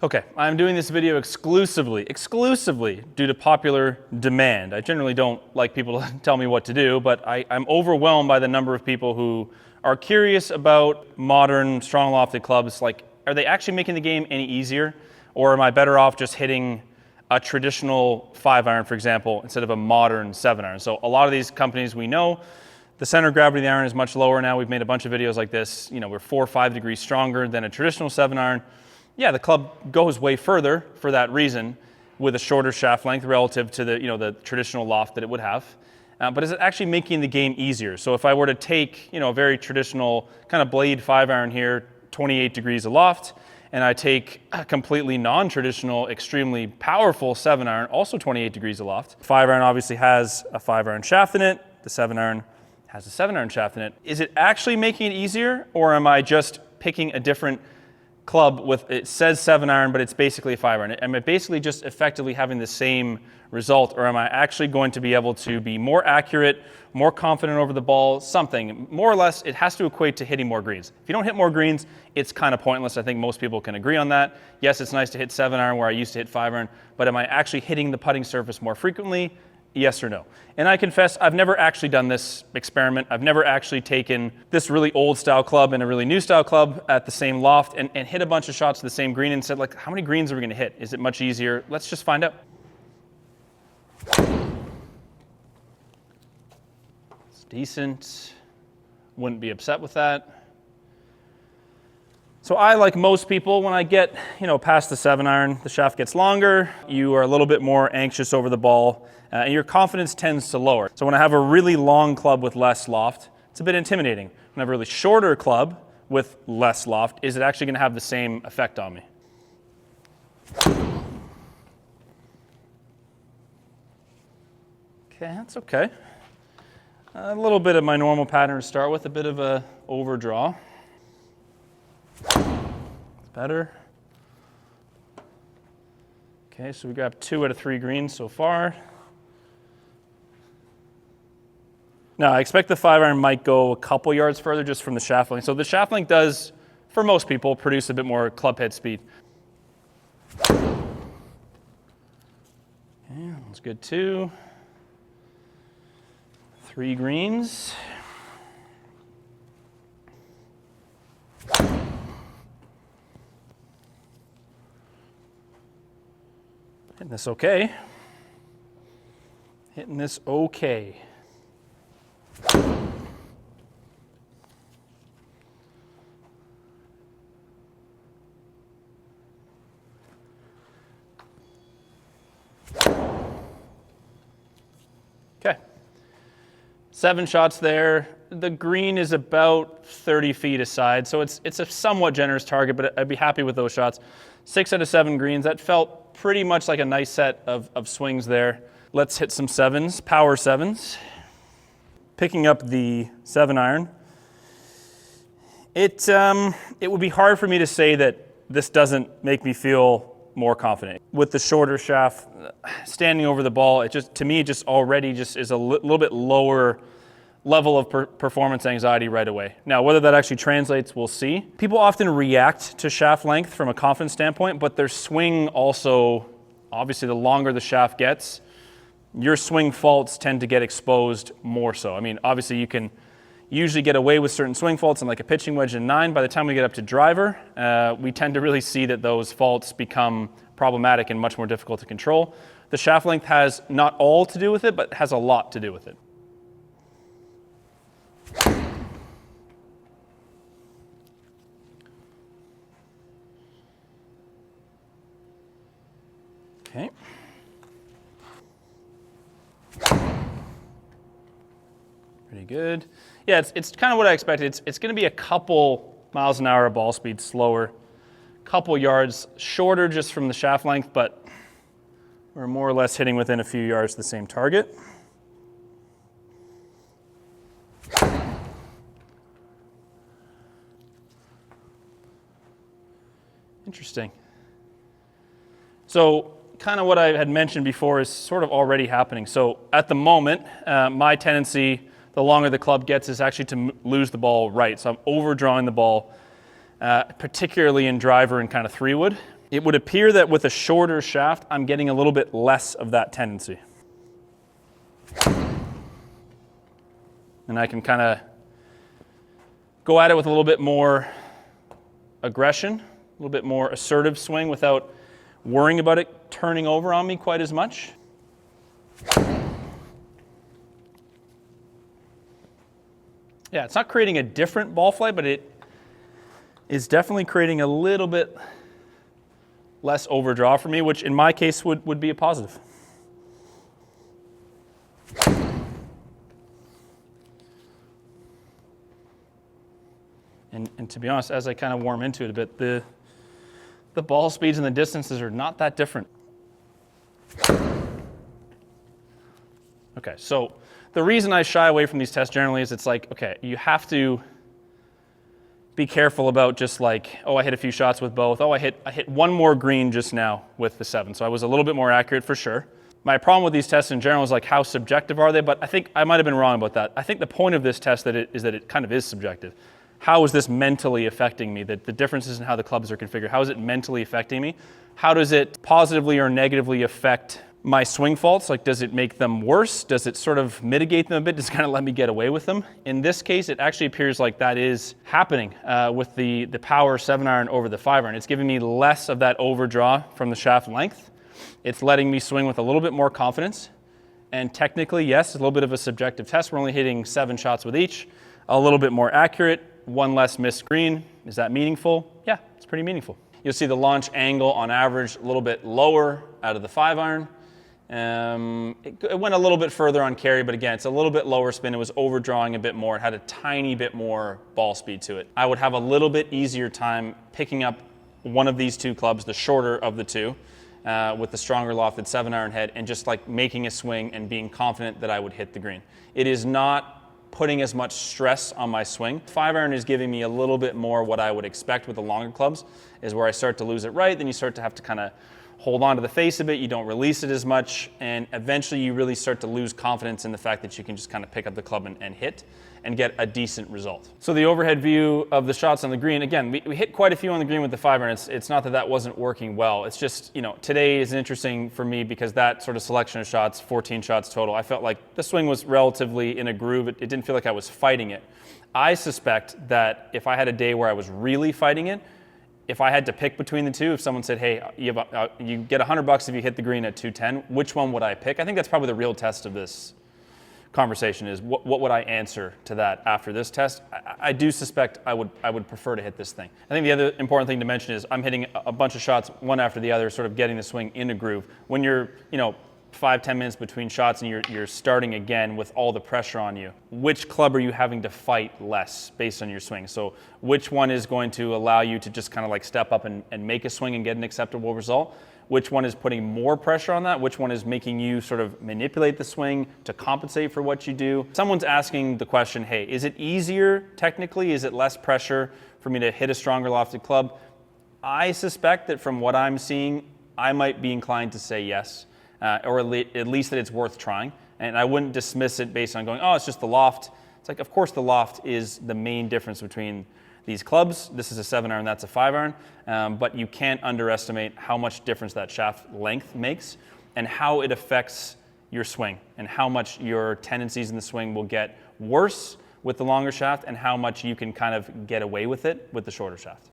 Okay, I'm doing this video exclusively due to popular demand. I generally don't like people to tell me what to do, but I'm overwhelmed by the number of people who are curious about modern strong lofted clubs. Like, are they actually making the game any easier? Or am I better off just hitting a traditional 5-iron, for example, instead of a modern 7-iron? So a lot of these companies we know, the center of gravity of the iron is much lower now. We've made a bunch of videos like this. You know, we're 4 or 5 degrees stronger than a traditional 7-iron. Yeah, the club goes way further for that reason with a shorter shaft length relative to the traditional loft that it would have. But is it actually making the game easier? So if I were to take a very traditional kind of blade 5-iron here, 28 degrees aloft, and I take a completely non-traditional, extremely powerful 7-iron, also 28 degrees aloft. 5-iron obviously has a 5-iron shaft in it. The 7-iron has a 7-iron shaft in it. Is it actually making it easier, or am I just picking a different club with, it says 7-iron, but it's basically a 5-iron? Am I basically just effectively having the same result, or am I actually going to be able to be more accurate, more confident over the ball, something? More or less, it has to equate to hitting more greens. If you don't hit more greens, it's kind of pointless. I think most people can agree on that. Yes, it's nice to hit 7-iron where I used to hit 5-iron, but am I actually hitting the putting surface more frequently? Yes or no? And I confess, I've never actually done this experiment. I've never actually taken this really old style club and a really new style club at the same loft and hit a bunch of shots to the same green and said, like, how many greens are we gonna hit? Is it much easier? Let's just find out. It's decent. Wouldn't be upset with that. So I, like most people, when I get past the 7-iron, the shaft gets longer, you are a little bit more anxious over the ball, and your confidence tends to lower. So when I have a really long club with less loft, it's a bit intimidating. When I have a really shorter club with less loft, is it actually going to have the same effect on me? Okay, that's okay. A little bit of my normal pattern to start with, a bit of a overdraw. Better. Okay, so we grabbed 2 out of 3 greens so far. Now, I expect the 5-iron might go a couple yards further just from the shaft length. So the shaft length does, for most people, produce a bit more club head speed. Okay, that's good too. 3 greens. Hitting this okay. Hitting this okay. Okay. 7 shots there. The green is about 30 feet aside, so it's a somewhat generous target, but I'd be happy with those shots. 6 out of 7 greens. That felt pretty much like a nice set of swings there. Let's hit some 7s, power 7s. Picking up the 7-iron. It would be hard for me to say that this doesn't make me feel more confident. With the shorter shaft, standing over the ball, it just, to me, it just already just is a little bit lower level of performance anxiety right away. Now, whether that actually translates, we'll see. People often react to shaft length from a confidence standpoint, but their swing also, obviously the longer the shaft gets, your swing faults tend to get exposed more so. I mean, obviously you can usually get away with certain swing faults in like a pitching wedge in 9. By the time we get up to driver, we tend to really see that those faults become problematic and much more difficult to control. The shaft length has not all to do with it, but has a lot to do with it. Okay. Pretty good. Yeah, it's kind of what I expected. It's going to be a couple miles an hour of ball speed slower, couple yards shorter just from the shaft length, but we're more or less hitting within a few yards of the same target. Interesting. So kind of what I had mentioned before is sort of already happening. So at the moment, my tendency, the longer the club gets, is actually to lose the ball right. So I'm overdrawing the ball, particularly in driver and kind of 3-wood. It would appear that with a shorter shaft, I'm getting a little bit less of that tendency. And I can kind of go at it with a little bit more aggression, a little bit more assertive swing without worrying about it turning over on me quite as much. Yeah, it's not creating a different ball flight, but it is definitely creating a little bit less overdraw for me, which in my case would be a positive. And to be honest, as I kind of warm into it a bit, the ball speeds and the distances are not that different. Okay, so the reason I shy away from these tests generally is it's like, okay, you have to be careful about just like, oh, I hit a few shots with both. Oh, I hit one more green just now with the 7, so I was a little bit more accurate for sure. My problem with these tests in general is like, how subjective are they? But I think I might have been wrong about that. I think the point of this test is that it kind of is subjective. How is this mentally affecting me? The differences in how the clubs are configured. How is it mentally affecting me? How does it positively or negatively affect my swing faults? Like, does it make them worse? Does it sort of mitigate them a bit? Does it kind of let me get away with them? In this case, it actually appears like that is happening with the power 7-iron over the 5-iron. It's giving me less of that overdraw from the shaft length. It's letting me swing with a little bit more confidence. And technically, yes, it's a little bit of a subjective test. We're only hitting 7 shots with each. A little bit more accurate, one less missed green. Is that meaningful? Yeah, it's pretty meaningful. You'll see the launch angle on average a little bit lower out of the 5-iron. It went a little bit further on carry, but again, it's a little bit lower spin. It was overdrawing a bit more. It had a tiny bit more ball speed to it. I would have a little bit easier time picking up one of these two clubs, the shorter of the two, with the stronger lofted 7-iron head, and just like making a swing and being confident that I would hit the green. It is not putting as much stress on my swing. 5-iron is giving me a little bit more what I would expect with the longer clubs, is where I start to lose it right, then you start to have to kind of hold on to the face a bit, you don't release it as much, and eventually you really start to lose confidence in the fact that you can just kind of pick up the club and hit and get a decent result. So the overhead view of the shots on the green, again, we hit quite a few on the green with the 5-iron. It's not that that wasn't working well. It's just, you know, today is interesting for me because that sort of selection of shots, 14 shots total, I felt like the swing was relatively in a groove. It didn't feel like I was fighting it. I suspect that if I had a day where I was really fighting it, if I had to pick between the two, if someone said, hey, you get $100 if you hit the green at 210, which one would I pick? I think that's probably the real test of this conversation is what would I answer to that after this test? I do suspect I would prefer to hit this thing. I think the other important thing to mention is I'm hitting a bunch of shots one after the other, sort of getting the swing in a groove. When you're, 5-10 minutes between shots and you're starting again with all the pressure on you, which club are you having to fight less based on your swing? So which one is going to allow you to just kind of like step up and make a swing and get an acceptable result? Which one is putting more pressure on that? Which one is making you sort of manipulate the swing to compensate for what you do? Someone's asking the question, hey, is it easier technically? Is it less pressure for me to hit a stronger lofted club? I suspect that from what I'm seeing, I might be inclined to say yes. Or at least that it's worth trying. And I wouldn't dismiss it based on going, oh, it's just the loft. It's like, of course, the loft is the main difference between these clubs. This is a 7-iron, that's a 5-iron. But you can't underestimate how much difference that shaft length makes and how it affects your swing and how much your tendencies in the swing will get worse with the longer shaft and how much you can kind of get away with it with the shorter shaft.